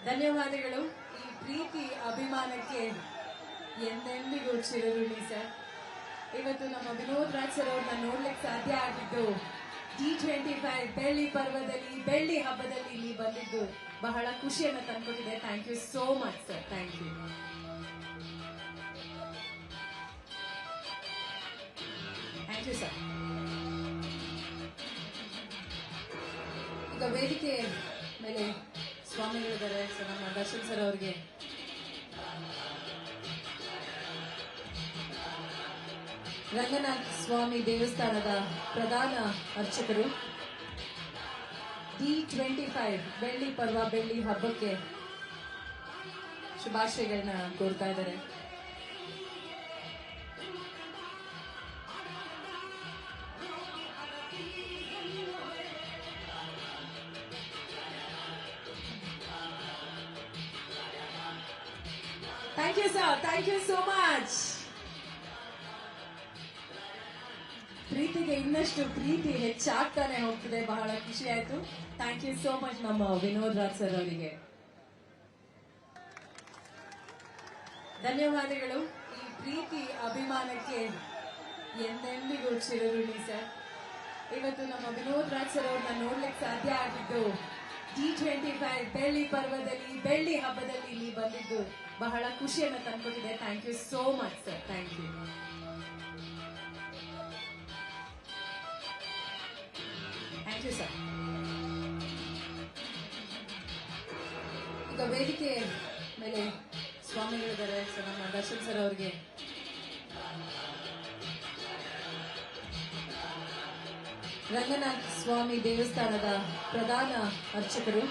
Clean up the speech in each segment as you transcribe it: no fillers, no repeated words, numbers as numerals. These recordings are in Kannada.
ಧನ್ಯವಾದಗಳು. ಈ ಪ್ರೀತಿ ಅಭಿಮಾನಕ್ಕೆ ಎಂದೆಂದಿಗೂ ಚಿರಋಣಿ ಸರ್. ಇವತ್ತು ನಮ್ಮ ವಿನೋದ್ ರಾಜ್ ಸರ್ ಅವ್ರನ್ನ ನೋಡ್ಲಿಕ್ಕೆ ಸಾಧ್ಯ ಆಗಿದ್ದು T25 ಬೆಳ್ಳಿ ಪರ್ವದಲ್ಲಿ ಬೆಳ್ಳಿ ಹಬ್ಬದಲ್ಲಿ ಇಲ್ಲಿ ಬಂದಿದ್ದು ಬಹಳ ಖುಷಿಯನ್ನು ತಂದ್ಕೊಟ್ಟಿದೆ. Thank you so much sir. Thank you. Thank you sir. ಈಗ ವೇದಿಕೆ ಮೇಲೆ ಸ್ವಾಮಿಗಳಿದ್ದಾರೆ. ಸೊ ನಮ್ಮ ದರ್ಶನ್ ಸರ್ ಅವರಿಗೆ ರಂಗನಾಥ ಸ್ವಾಮಿ ದೇವಸ್ಥಾನದ ಪ್ರಧಾನ ಅರ್ಚಕರು T25 ಬೆಳ್ಳಿ ಪರ್ವ ಬೆಳ್ಳಿ ಹಬ್ಬಕ್ಕೆ ಶುಭಾಶಯಗಳನ್ನ ಕೋರ್ತಾ ಇದ್ದಾರೆ. Thank you sir. Thank you so much. ಪ್ರೀತಿಗೆ ಇನ್ನಷ್ಟು ಪ್ರೀತಿ ಹೆಚ್ಚಾಗ್ತಾನೆ ಹೋಗ್ತಿದೆ. ಬಹಳ ಖುಷಿ ಆಯ್ತು. ಥ್ಯಾಂಕ್ ಯು ಸೋ ಮಚ್ ನಮ್ಮ ವಿನೋದ್ ರಾಜ್ ಸರ್ ಅವರಿಗೆ. ಧನ್ಯವಾದಗಳು. ಈ ಪ್ರೀತಿ ಅಭಿಮಾನಕ್ಕೆ ಎಂದೆಂದಿಗೂ ಚಿರಋಣಿ ಸರ್. ಇವತ್ತು ನಮ್ಮ ವಿನೋದ್ ರಾಜ್ ಸರ್ ಅವ್ರನ್ನ ನೋಡ್ಲಿಕ್ಕೆ ಸಾಧ್ಯ ಆಗಿದ್ದು T25 ಬೆಳ್ಳಿ ಪರ್ವದಲ್ಲಿ ಬೆಳ್ಳಿ ಹಬ್ಬದಲ್ಲಿ ಇಲ್ಲಿ ಬಂದಿದ್ದು ಬಹಳ ಖುಷಿಯನ್ನು ತಂದ್ಕೊಟ್ಟಿದೆ. Thank you so much sir. Thank you. Thank you sir. ಈಗ ವೇದಿಕೆ ಮೇಲೆ ಸ್ವಾಮಿಗಳಿದ್ದಾರೆ. ಸೊ ನಮ್ಮ ದರ್ಶನ್ ಸರ್ ಅವರಿಗೆ ರಂಗನಾಥ ಸ್ವಾಮಿ ದೇವಸ್ಥಾನದ ಪ್ರಧಾನ ಅರ್ಚಕರು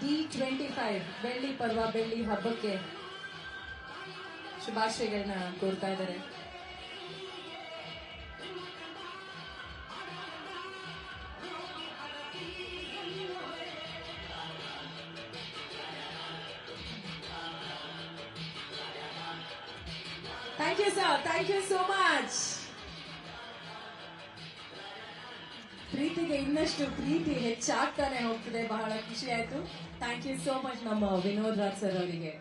T25 ಬೆಳ್ಳಿ ಪರ್ವ ಬೆಳ್ಳಿ ಹಬ್ಬಕ್ಕೆ ಶುಭಾಶಯಗಳನ್ನ ಕೋರ್ತಾ ಇದ್ದಾರೆ. Thank you sir. Thank you so much. ಪ್ರೀತಿಗೆ ಇನ್ನಷ್ಟು ಪ್ರೀತಿ ಹೆಚ್ಚಾಗ್ತಾನೆ ಹೋಗ್ತಿದೆ. ಬಹಳ ಖುಷಿ ಆಯ್ತು. ಥ್ಯಾಂಕ್ ಯು ಸೋ ಮಚ್ ನಮ್ಮ ವಿನೋದ್ ರಾಜ್ ಸರ್ ಅವರಿಗೆ.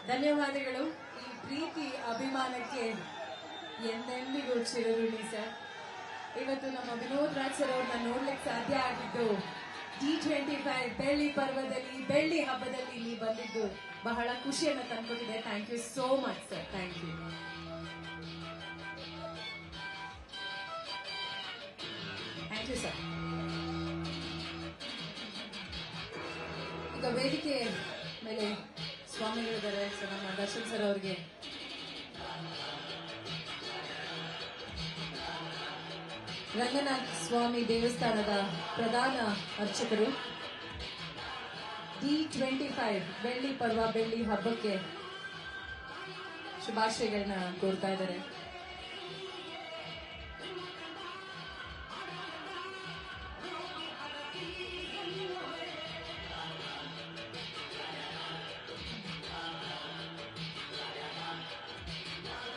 ಧನ್ಯವಾದಗಳು. ಈ ಪ್ರೀತಿ ಅಭಿಮಾನಕ್ಕೆ ಎಂದೆಂದಿಗೂ ಚಿರಋಣಿ ಸರ್. ಇವತ್ತು ನಮ್ಮ ವಿನೋದ್ ರಾಜ್ ಸರ್ ಅವ್ರನ್ನ ನೋಡ್ಲಿಕ್ಕೆ ಸಾಧ್ಯ ಆಗಿದ್ದು T25 ಬೆಳ್ಳಿ ಪರ್ವದಲ್ಲಿ ಬೆಳ್ಳಿ ಹಬ್ಬದಲ್ಲಿ ಇಲ್ಲಿ ಬಂದಿದ್ದು ಬಹಳ ಖುಷಿಯನ್ನು ತಂದ್ಕೊಟ್ಟಿದೆ. Thank you so much sir. Thank you. Thank you sir. ಈಗ ವೇದಿಕೆ ಮೇಲೆ ಸ್ವಾಮಿಗಳಿದ್ದಾರೆ. ಸೊ ನಮ್ಮ ದರ್ಶನ್ ಸರ್ ಅವರಿಗೆ ರಂಗನಾಥ ಸ್ವಾಮಿ ದೇವಸ್ಥಾನದ ಪ್ರಧಾನ ಅರ್ಚಕರು T25 ಬೆಳ್ಳಿ ಪರ್ವ ಬೆಳ್ಳಿ ಹಬ್ಬಕ್ಕೆ ಶುಭಾಶಯಗಳನ್ನ ಕೋರ್ತಾ ಇದ್ದಾರೆ.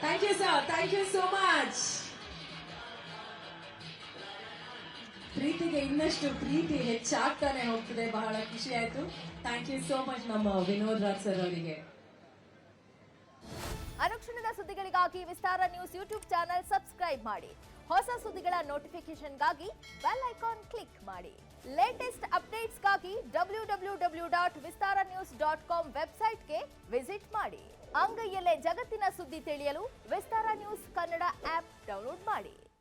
Thank you sir. Thank you so much. ಪ್ರೀತಿಗೆ ಇನ್ನಷ್ಟು ಪ್ರೀತಿ ಹೆಚ್ಚಾಗ್ತಾನೆ ಹೋಗ್ತಿದೆ. ಬಹಳ ಖುಷಿ ಆಯ್ತು. ಥ್ಯಾಂಕ್ ಯು ಸೋ ಮಚ್ ನಮ್ಮ ವಿನೋದ್ ರಾಜ್ ಸರ್ ಅವರಿಗೆ. ಅನುಕ್ಷಣದ ಸುದ್ದಿಗಳಿಗಾಗಿ ವಿಸ್ತಾರ ನ್ಯೂಸ್ ಯೂಟ್ಯೂಬ್ ಚಾನೆಲ್ ಸಬ್ಸ್ಕ್ರೈಬ್ ಮಾಡಿ. ಹೊಸ ಸುದ್ದಿಗಳ ನೋಟಿಫಿಕೇಶನ್ಗಾಗಿ ಬೆಲ್ ಐಕಾನ್ ಕ್ಲಿಕ್ ಮಾಡಿ. ಲೇಟೆಸ್ಟ್ ಅಪ್ಡೇಟ್ಸ್ಗಾಗಿ www.vistaranews.com ವೆಬ್ಸೈಟ್ಗೆ ವಿಸಿಟ್ ಮಾಡಿ. ಅಂಗೈಯಲ್ಲೇ ಜಗತ್ತಿನ ಸುದ್ದಿ ತಿಳಿಯಲು ವಿಸ್ತಾರ ನ್ಯೂಸ್ ಕನ್ನಡ ಆಪ್ ಡೌನ್ಲೋಡ್ ಮಾಡಿ.